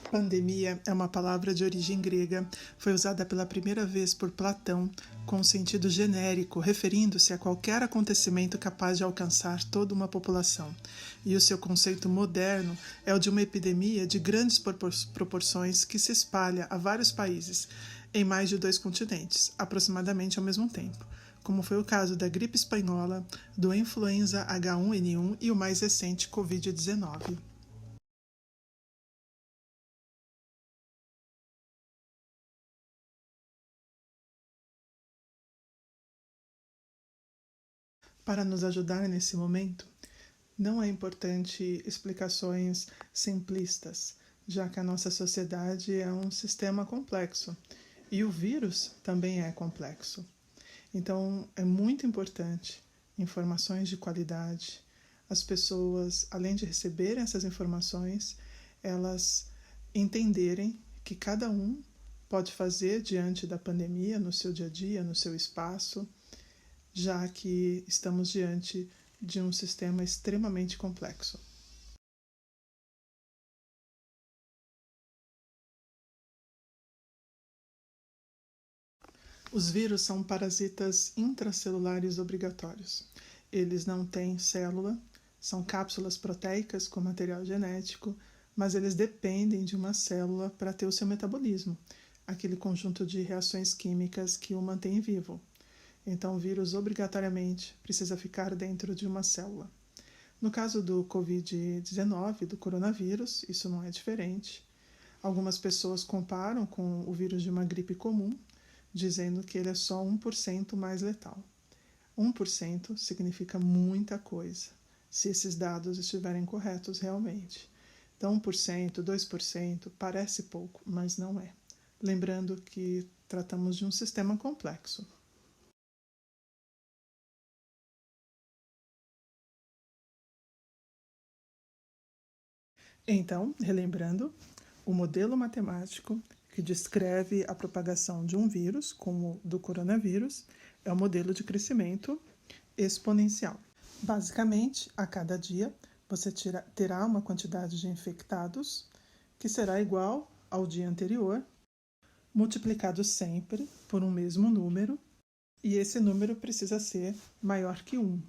Pandemia é uma palavra de origem grega, foi usada pela primeira vez por Platão com sentido genérico, referindo-se a qualquer acontecimento capaz de alcançar toda uma população. E o seu conceito moderno é o de uma epidemia de grandes proporções que se espalha a vários países, em mais de 2 continentes, aproximadamente ao mesmo tempo, como foi o caso da gripe espanhola, do influenza H1N1 e o mais recente Covid-19. Para nos ajudar nesse momento, não é importante explicações simplistas, já que a nossa sociedade é um sistema complexo e o vírus também é complexo. Então, é muito importante informações de qualidade. As pessoas, além de receberem essas informações, elas entenderem que cada um pode fazer diante da pandemia, no seu dia a dia, no seu espaço, já que estamos diante de um sistema extremamente complexo. Os vírus são parasitas intracelulares obrigatórios. Eles não têm célula, são cápsulas proteicas com material genético, mas eles dependem de uma célula para ter o seu metabolismo, aquele conjunto de reações químicas que o mantém vivo. Então, o vírus obrigatoriamente precisa ficar dentro de uma célula. No caso do Covid-19, do coronavírus, isso não é diferente. Algumas pessoas comparam com o vírus de uma gripe comum, dizendo que ele é só 1% mais letal. 1% significa muita coisa, se esses dados estiverem corretos realmente. Então, 1%, 2% parece pouco, mas não é. Lembrando que tratamos de um sistema complexo. Então, relembrando, o modelo matemático que descreve a propagação de um vírus, como o do coronavírus, é o modelo de crescimento exponencial. Basicamente, a cada dia, você terá uma quantidade de infectados que será igual ao dia anterior, multiplicado sempre por um mesmo número, e esse número precisa ser maior que 1.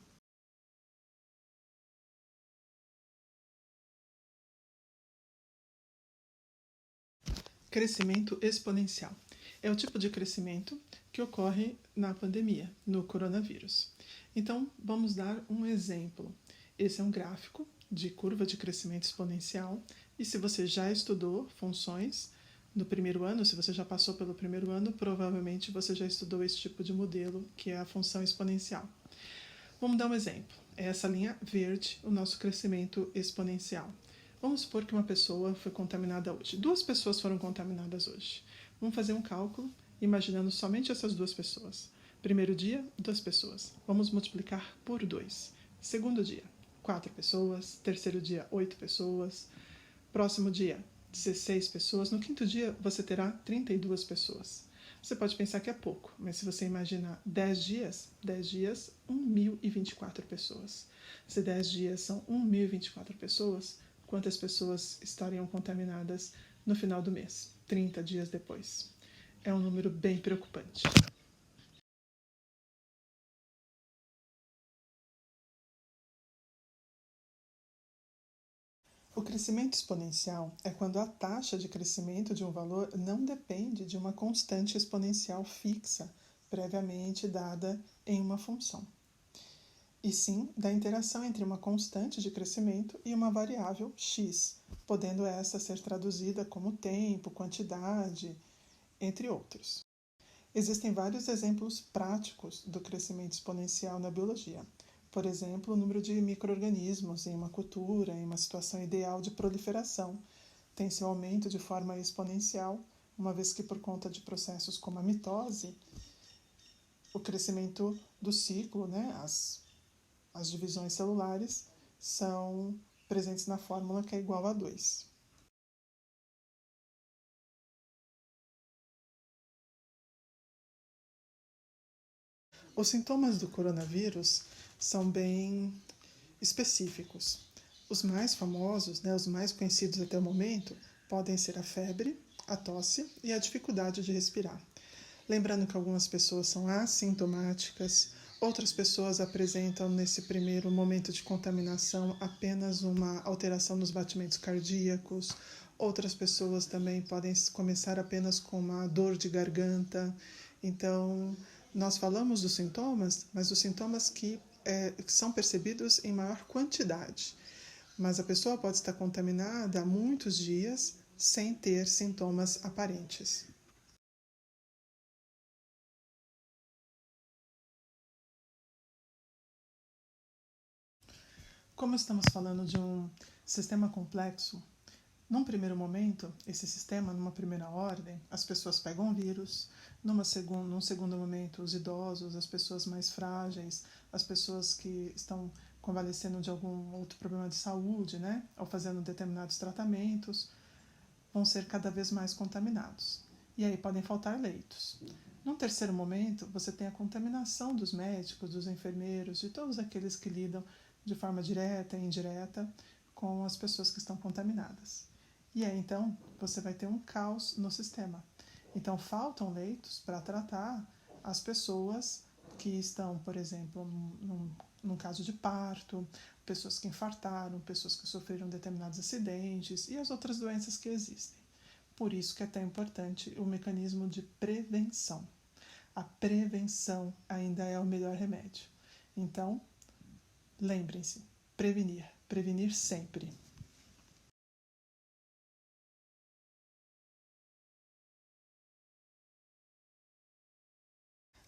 Crescimento exponencial. É o tipo de crescimento que ocorre na pandemia, no coronavírus. Então, vamos dar um exemplo. Esse é um gráfico de curva de crescimento exponencial, e se você já estudou funções no primeiro ano, se você já passou pelo primeiro ano, provavelmente você já estudou esse tipo de modelo, que é a função exponencial. Vamos dar um exemplo. É essa linha verde, o nosso crescimento exponencial. Vamos supor que uma pessoa foi contaminada hoje. 2 pessoas foram contaminadas hoje. Vamos fazer um cálculo, imaginando somente essas 2 pessoas. Primeiro dia, 2 pessoas. Vamos multiplicar por 2. Segundo dia, 4 pessoas. Terceiro dia, 8 pessoas. Próximo dia, 16 pessoas. No quinto dia, você terá 32 pessoas. Você pode pensar que é pouco, mas se você imaginar 10 dias, 1.024 pessoas. Se 10 dias são 1.024 pessoas, quantas pessoas estariam contaminadas no final do mês, 30 dias depois? É um número bem preocupante. O crescimento exponencial é quando a taxa de crescimento de um valor não depende de uma constante exponencial fixa, previamente dada em uma função, e sim da interação entre uma constante de crescimento e uma variável x, podendo essa ser traduzida como tempo, quantidade, entre outros. Existem vários exemplos práticos do crescimento exponencial na biologia. Por exemplo, o número de micro-organismos em uma cultura, em uma situação ideal de proliferação, tem seu aumento de forma exponencial, uma vez que, por conta de processos como a mitose, o crescimento do ciclo, as divisões celulares, são presentes na fórmula que é igual a 2. Os sintomas do coronavírus são bem específicos. Os mais famosos, os mais conhecidos até o momento, Podem ser a febre, a tosse e a dificuldade de respirar. Lembrando que algumas pessoas são assintomáticas, outras pessoas apresentam nesse primeiro momento de contaminação apenas uma alteração nos batimentos cardíacos, outras pessoas também podem começar apenas com uma dor de garganta. Então, nós falamos dos sintomas, mas os sintomas que são percebidos em maior quantidade. Mas a pessoa pode estar contaminada há muitos dias sem ter sintomas aparentes. Como estamos falando de um sistema complexo, num primeiro momento, esse sistema, numa primeira ordem, as pessoas pegam o vírus, num segundo momento, os idosos, as pessoas mais frágeis, as pessoas que estão convalescendo de algum outro problema de saúde, né, ou fazendo determinados tratamentos, vão ser cada vez mais contaminados. E aí podem faltar leitos. Num terceiro momento, você tem a contaminação dos médicos, dos enfermeiros, de todos aqueles que lidam de forma direta e indireta com as pessoas que estão contaminadas. E aí, então, você vai ter um caos no sistema. Então, faltam leitos para tratar as pessoas que estão, por exemplo, num caso de parto, pessoas que infartaram, pessoas que sofreram determinados acidentes e as outras doenças que existem. Por isso que é tão importante o mecanismo de prevenção. A prevenção ainda é o melhor remédio. Então, lembrem-se, prevenir sempre.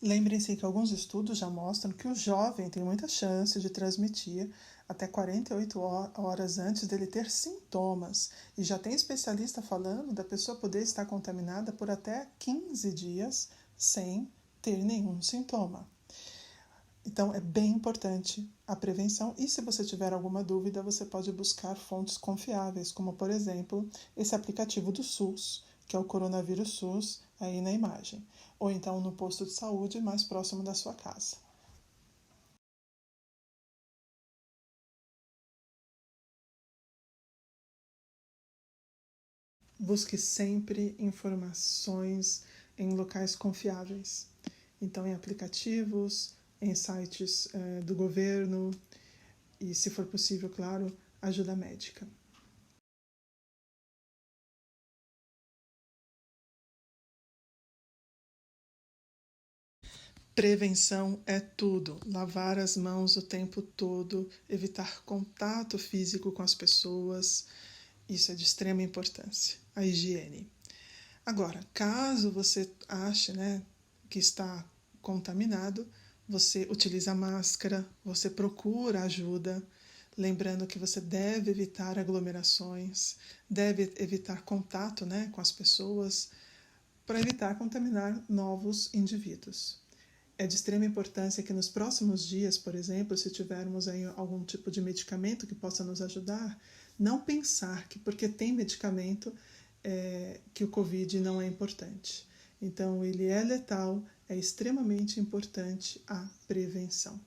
Lembrem-se que alguns estudos já mostram que o jovem tem muita chance de transmitir até 48 horas antes dele ter sintomas. E já tem especialista falando da pessoa poder estar contaminada por até 15 dias sem ter nenhum sintoma. Então, é bem importante a prevenção e se você tiver alguma dúvida, você pode buscar fontes confiáveis, como, por exemplo, esse aplicativo do SUS, que é o Coronavírus SUS, aí na imagem, ou então no posto de saúde mais próximo da sua casa. Busque sempre informações em locais confiáveis. Então, em aplicativos, em sites do governo e, se for possível, claro, ajuda médica. Prevenção é tudo. Lavar as mãos o tempo todo, evitar contato físico com as pessoas, isso é de extrema importância. A higiene. Agora, caso você ache, que está contaminado, você utiliza máscara, você procura ajuda, lembrando que você deve evitar aglomerações, deve evitar contato, com as pessoas, para evitar contaminar novos indivíduos. É de extrema importância que nos próximos dias, por exemplo, se tivermos aí algum tipo de medicamento que possa nos ajudar, não pensar que porque tem medicamento que o Covid não é importante. Então, ele é letal, é extremamente importante a prevenção.